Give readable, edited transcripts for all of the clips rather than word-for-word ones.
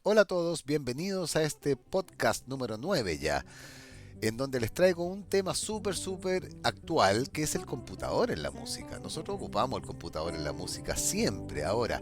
Hola a todos, bienvenidos a este podcast número 9 ya, en donde les traigo un tema súper actual que es el computador en la música. Nosotros ocupamos el computador en la música siempre. Ahora,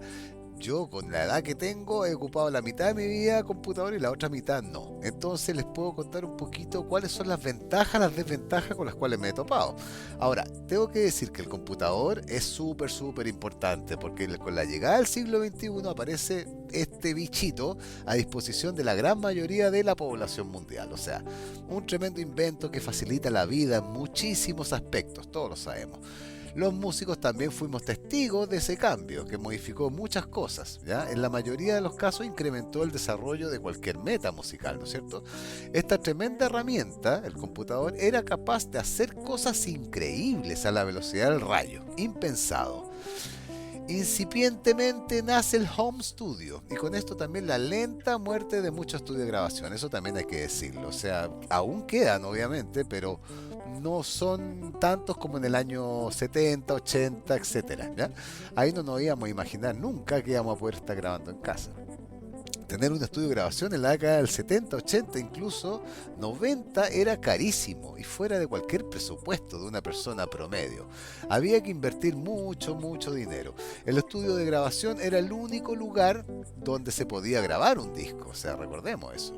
yo con la edad que tengo he ocupado la mitad de mi vida computador y la otra mitad no. Entonces les puedo contar un poquito cuáles son las ventajas, las desventajas con las cuales me he topado. Ahora, tengo que decir que el computador es súper importante porque con la llegada del siglo XXI aparece este bichito a disposición de la gran mayoría de la población mundial. O sea, un tremendo invento que facilita la vida en muchísimos aspectos, todos lo sabemos. Los músicos también fuimos testigos de ese cambio, que modificó muchas cosas, ¿ya? En la mayoría de los casos incrementó el desarrollo de cualquier meta musical, ¿no es cierto? Esta tremenda herramienta, el computador, era capaz de hacer cosas increíbles a la velocidad del rayo, impensado. Incipientemente nace el home studio y con esto también la lenta muerte de muchos estudios de grabación, eso también hay que decirlo, o sea, aún quedan obviamente, pero no son tantos como en el año 70, 80, etcétera, ¿ya? Ahí no nos íbamos a imaginar nunca que íbamos a poder estar grabando en casa. Tener un estudio de grabación en la década del 70, 80, incluso 90 era carísimo y fuera de cualquier presupuesto de una persona promedio. Había que invertir mucho dinero. El estudio de grabación era el único lugar donde se podía grabar un disco, o sea, recordemos eso.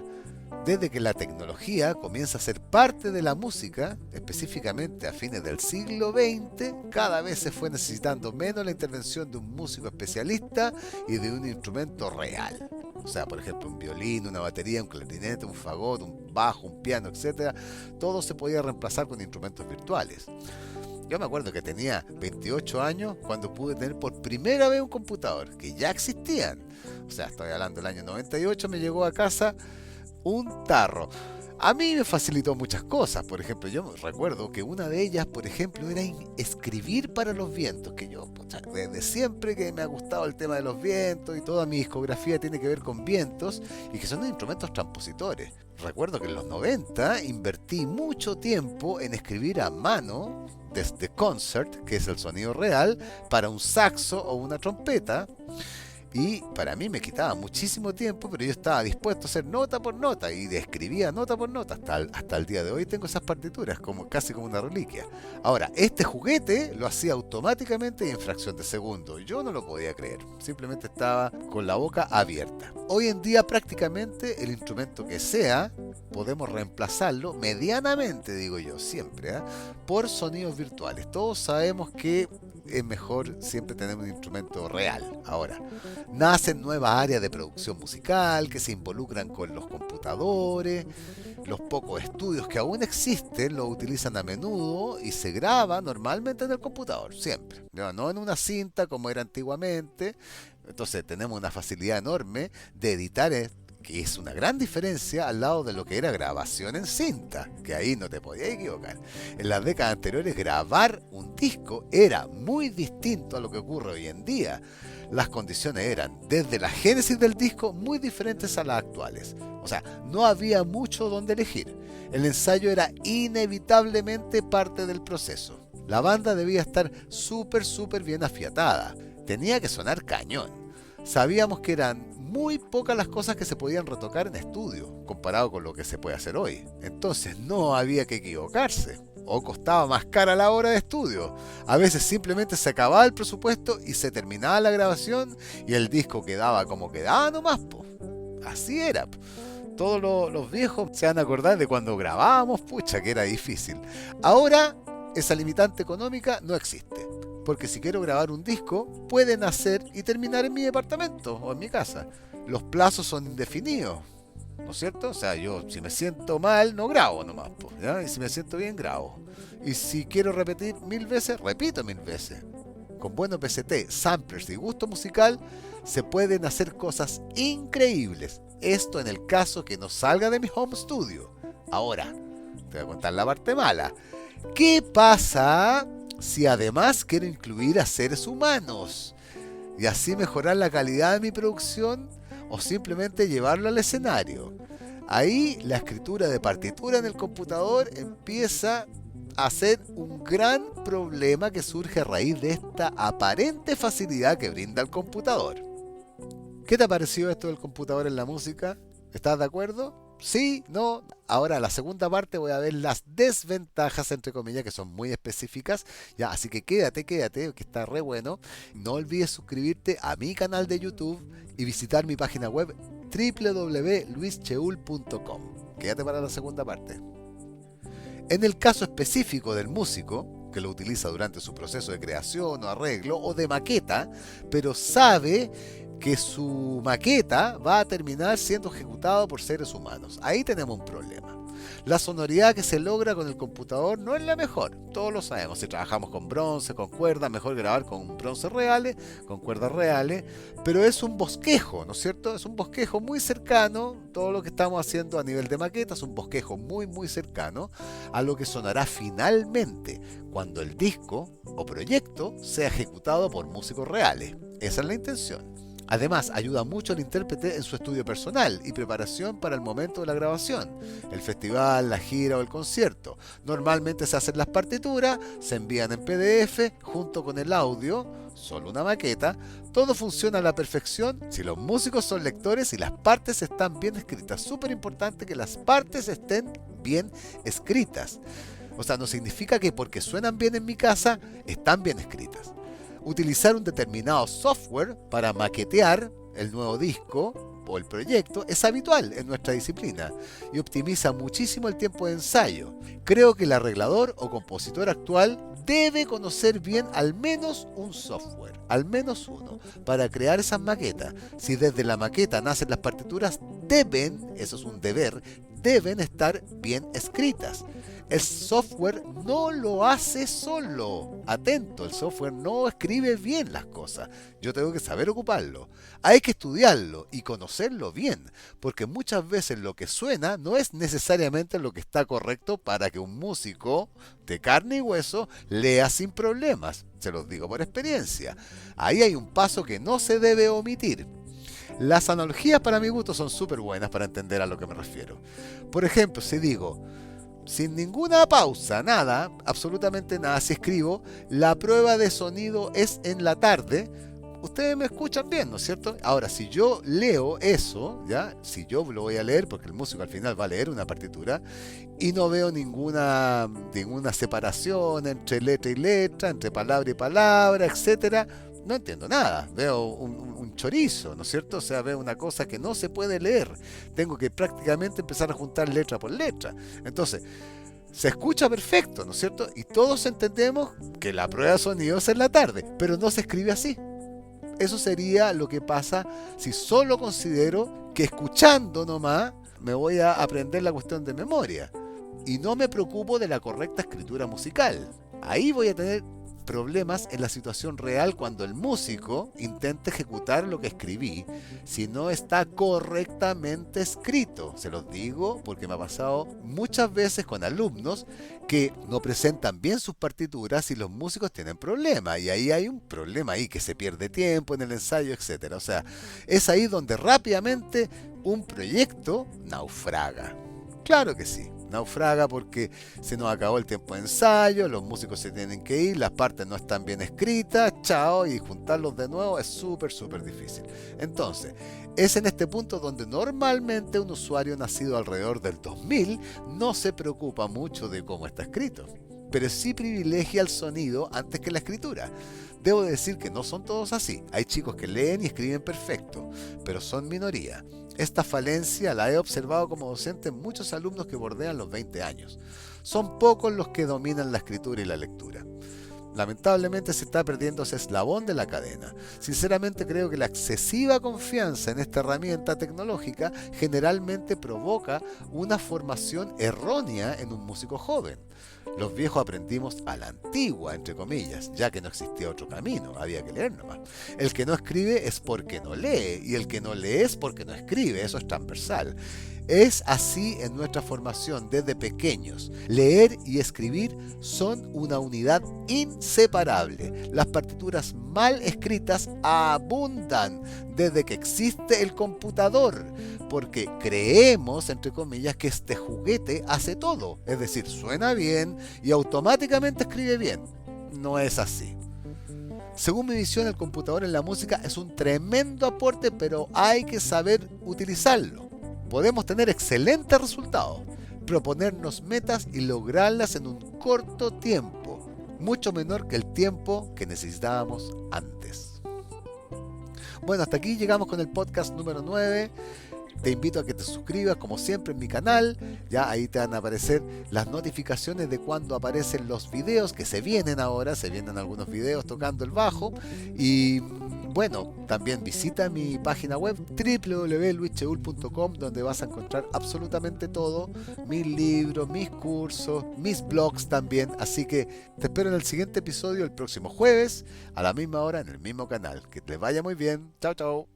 Desde que la tecnología comienza a ser parte de la música, específicamente a fines del siglo XX, cada vez se fue necesitando menos la intervención de un músico especialista y de un instrumento real. O sea, por ejemplo, un violín, una batería, un clarinete, un fagot, un bajo, un piano, etcétera. Todo se podía reemplazar con instrumentos virtuales. Yo me acuerdo que tenía 28 años cuando pude tener por primera vez un computador, que ya existían. O sea, estoy hablando del año 98, me llegó a casa un tarro. A mí me facilitó muchas cosas. Por ejemplo, yo recuerdo que una de ellas, por ejemplo, era escribir para los vientos. Que yo, pucha, desde siempre que me ha gustado el tema de los vientos y toda mi discografía tiene que ver con vientos y que son instrumentos transpositores. Recuerdo que en los 90 invertí mucho tiempo en escribir a mano desde concert, que es el sonido real, para un saxo o una trompeta. Y para mí me quitaba muchísimo tiempo, pero yo estaba dispuesto a hacer nota por nota y escribía nota por nota. Hasta el día de hoy tengo esas partituras, casi como una reliquia. Ahora, este juguete lo hacía automáticamente y en fracción de segundo. Yo no lo podía creer, simplemente estaba con la boca abierta. Hoy en día prácticamente el instrumento que sea, podemos reemplazarlo medianamente, digo yo, siempre, por sonidos virtuales. Todos sabemos que es mejor siempre tener un instrumento real. Ahora, nacen nuevas áreas de producción musical que se involucran con los computadores. Los pocos estudios que aún existen lo utilizan a menudo y se graba normalmente en el computador, siempre. No en una cinta como era antiguamente. Entonces tenemos una facilidad enorme de editar, que es una gran diferencia al lado de lo que era grabación en cinta, que ahí no te podías equivocar. En las décadas anteriores grabar un disco era muy distinto a lo que ocurre hoy en día. Las condiciones eran, desde la génesis del disco, muy diferentes a las actuales. O sea, no había mucho donde elegir. El ensayo era inevitablemente parte del proceso. La banda debía estar súper bien afiatada. Tenía que sonar cañón. Sabíamos que eran muy pocas las cosas que se podían retocar en estudio, comparado con lo que se puede hacer hoy. Entonces no había que equivocarse, o costaba más cara la hora de estudio. A veces simplemente se acababa el presupuesto y se terminaba la grabación y el disco quedaba como quedaba nomás, po. Así era. Todos los viejos se van a acordar de cuando grabábamos, pucha, que era difícil. Ahora esa limitante económica no existe. Porque si quiero grabar un disco, puede nacer y terminar en mi departamento o en mi casa. Los plazos son indefinidos, ¿no es cierto? O sea, yo si me siento mal, no grabo nomás, ¿ya? Y si me siento bien, grabo. Y si quiero repetir 1000 veces, repito 1000 veces. Con buenos PCT, samplers y gusto musical, se pueden hacer cosas increíbles. Esto en el caso que no salga de mi home studio. Ahora, te voy a contar la parte mala. ¿Qué pasa si además quiero incluir a seres humanos y así mejorar la calidad de mi producción o simplemente llevarlo al escenario? Ahí la escritura de partitura en el computador empieza a ser un gran problema que surge a raíz de esta aparente facilidad que brinda el computador. ¿Qué te ha parecido esto del computador en la música? ¿Estás de acuerdo? ¿Sí? ¿No? Ahora, la segunda parte voy a ver las desventajas, entre comillas, que son muy específicas. Ya, así que quédate, que está re bueno. No olvides suscribirte a mi canal de YouTube y visitar mi página web www.luischeul.com. Quédate para la segunda parte. En el caso específico del músico, que lo utiliza durante su proceso de creación o arreglo o de maqueta, pero sabe que su maqueta va a terminar siendo ejecutado por seres humanos. Ahí tenemos un problema. La sonoridad que se logra con el computador no es la mejor, todos lo sabemos. Si trabajamos con bronce, con cuerdas, mejor grabar con bronce reales, con cuerdas reales, pero es un bosquejo, ¿no es cierto? Es un bosquejo muy cercano, todo lo que estamos haciendo a nivel de maqueta es un bosquejo muy cercano a lo que sonará finalmente cuando el disco o proyecto sea ejecutado por músicos reales. Esa es la intención. Además, ayuda mucho al intérprete en su estudio personal y preparación para el momento de la grabación, el festival, la gira o el concierto. Normalmente se hacen las partituras, se envían en PDF junto con el audio, solo una maqueta. Todo funciona a la perfección si los músicos son lectores y las partes están bien escritas. Súper importante que las partes estén bien escritas. O sea, no significa que porque suenan bien en mi casa, están bien escritas. Utilizar un determinado software para maquetear el nuevo disco o el proyecto es habitual en nuestra disciplina y optimiza muchísimo el tiempo de ensayo. Creo que el arreglador o compositor actual debe conocer bien al menos un software, al menos uno, para crear esas maquetas. Si desde la maqueta nacen las partituras, deben, eso es un deber, deben estar bien escritas. El software no lo hace solo. Atento, el software no escribe bien las cosas. Yo tengo que saber ocuparlo. Hay que estudiarlo y conocerlo bien, porque muchas veces lo que suena no es necesariamente lo que está correcto para que un músico de carne y hueso lea sin problemas. Se los digo por experiencia. Ahí hay un paso que no se debe omitir. Las analogías para mi gusto son súper buenas para entender a lo que me refiero. Por ejemplo, si digo, sin ninguna pausa, nada, absolutamente nada, si escribo, la prueba de sonido es en la tarde, ustedes me escuchan bien, ¿no es cierto? Ahora, si yo leo eso, ¿ya? Si yo lo voy a leer, porque el músico al final va a leer una partitura, y no veo ninguna separación entre letra y letra, entre palabra y palabra, etcétera, no entiendo nada, veo un chorizo, ¿no es cierto? O sea, veo una cosa que no se puede leer. Tengo que prácticamente empezar a juntar letra por letra. Entonces, se escucha perfecto, ¿no es cierto? Y todos entendemos que la prueba de sonido es en la tarde, pero no se escribe así. Eso sería lo que pasa si solo considero que escuchando nomás me voy a aprender la cuestión de memoria y no me preocupo de la correcta escritura musical. Ahí voy a tener problemas en la situación real cuando el músico intenta ejecutar lo que escribí si no está correctamente escrito. Se los digo porque me ha pasado muchas veces con alumnos que no presentan bien sus partituras y los músicos tienen problemas, y ahí hay un problema ahí, que se pierde tiempo en el ensayo, etcétera. O sea, es ahí donde rápidamente un proyecto naufraga. Claro que sí. Naufraga porque se nos acabó el tiempo de ensayo, los músicos se tienen que ir, las partes no están bien escritas, chao, y juntarlos de nuevo es súper difícil. Entonces, es en este punto donde normalmente un usuario nacido alrededor del 2000 no se preocupa mucho de cómo está escrito, pero sí privilegia el sonido antes que la escritura. Debo decir que no son todos así, hay chicos que leen y escriben perfecto, pero son minoría. Esta falencia la he observado como docente en muchos alumnos que bordean los 20 años. Son pocos los que dominan la escritura y la lectura. Lamentablemente se está perdiendo ese eslabón de la cadena. Sinceramente creo que la excesiva confianza en esta herramienta tecnológica generalmente provoca una formación errónea en un músico joven. Los viejos aprendimos a la antigua, entre comillas, ya que no existía otro camino, había que leer nomás. El que no escribe es porque no lee, y el que no lee es porque no escribe, eso es transversal. Es así en nuestra formación desde pequeños. Leer y escribir son una unidad inseparable. Las partituras mal escritas abundan desde que existe el computador, porque creemos, entre comillas, que este juguete hace todo. Es decir, suena bien y automáticamente escribe bien. No es así. Según mi visión, el computador en la música es un tremendo aporte, pero hay que saber utilizarlo. Podemos tener excelentes resultados, proponernos metas y lograrlas en un corto tiempo, mucho menor que el tiempo que necesitábamos antes. Bueno, hasta aquí llegamos con el podcast número 9. Te invito a que te suscribas como siempre en mi canal. Ya ahí te van a aparecer las notificaciones de cuando aparecen los videos que se vienen ahora. Se vienen algunos videos tocando el bajo. Y bueno, también visita mi página web www.luischeul.com, donde vas a encontrar absolutamente todo. Mis libros, mis cursos, mis blogs también. Así que te espero en el siguiente episodio el próximo jueves a la misma hora en el mismo canal. Que te vaya muy bien. Chao, chao.